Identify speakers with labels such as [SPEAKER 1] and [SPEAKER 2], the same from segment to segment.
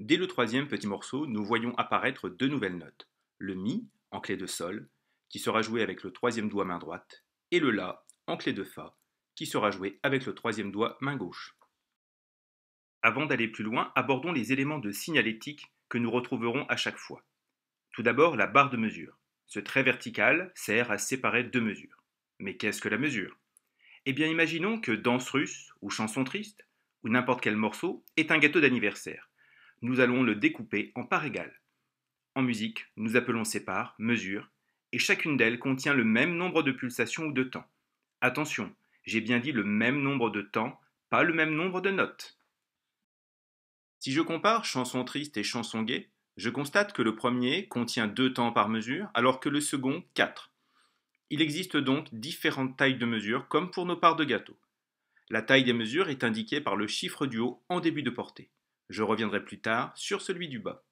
[SPEAKER 1] Dès le troisième petit morceau, nous voyons apparaître deux nouvelles notes. Le Mi, en clé de Sol, qui sera joué avec le troisième doigt main droite, et le La, en clé de Fa, qui sera joué avec le troisième doigt main gauche. Avant d'aller plus loin, abordons les éléments de signalétique que nous retrouverons à chaque fois. Tout d'abord, la barre de mesure. Ce trait vertical sert à séparer deux mesures. Mais qu'est-ce que la mesure? Eh bien, imaginons que Danse russe, ou Chanson triste, ou n'importe quel morceau, est un gâteau d'anniversaire. Nous allons le découper en parts égales. En musique, nous appelons ces parts mesures, et chacune d'elles contient le même nombre de pulsations ou de temps. Attention, j'ai bien dit le même nombre de temps, pas le même nombre de notes. Si je compare chanson triste et chanson gaie, je constate que le premier contient 2 temps par mesure, alors que le second 4. Il existe donc différentes tailles de mesure, comme pour nos parts de gâteau. La taille des mesures est indiquée par le chiffre du haut en début de portée. Je reviendrai plus tard sur celui du bas.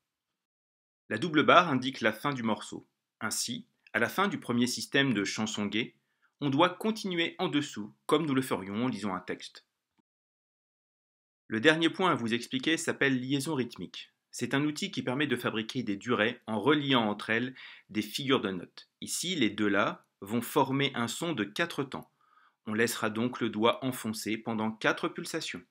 [SPEAKER 1] La double barre indique la fin du morceau. Ainsi, à la fin du premier système de chanson gaie, on doit continuer en dessous, comme nous le ferions en lisant un texte. Le dernier point à vous expliquer s'appelle liaison rythmique. C'est un outil qui permet de fabriquer des durées en reliant entre elles des figures de notes. Ici, les deux là vont former un son de 4 temps. On laissera donc le doigt enfoncé pendant 4 pulsations.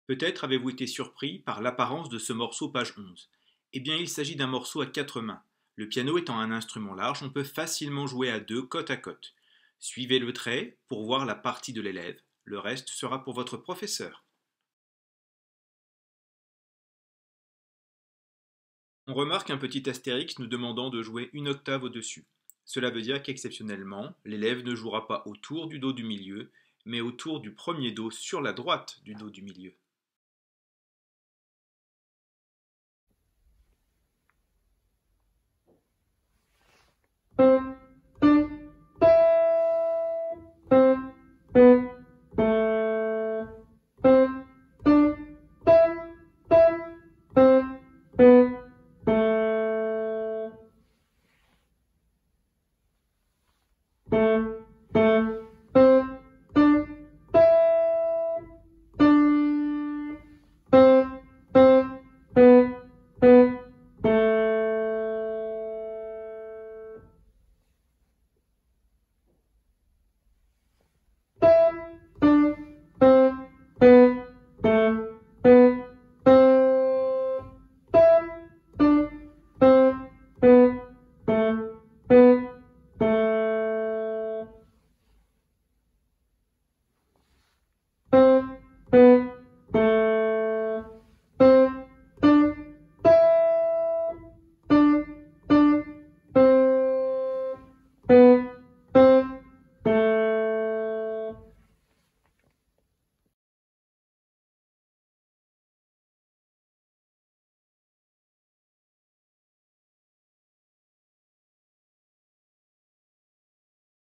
[SPEAKER 1] Peut-être avez-vous été surpris par l'apparence de ce morceau page 11. Eh bien, il s'agit d'un morceau à 4 mains. Le piano étant un instrument large, on peut facilement jouer à deux côte à côte. Suivez le trait pour voir la partie de l'élève. Le reste sera pour votre professeur. On remarque un petit astérix nous demandant de jouer une octave au-dessus. Cela veut dire qu'exceptionnellement, l'élève ne jouera pas autour du do du milieu, mais autour du premier do sur la droite du do du milieu.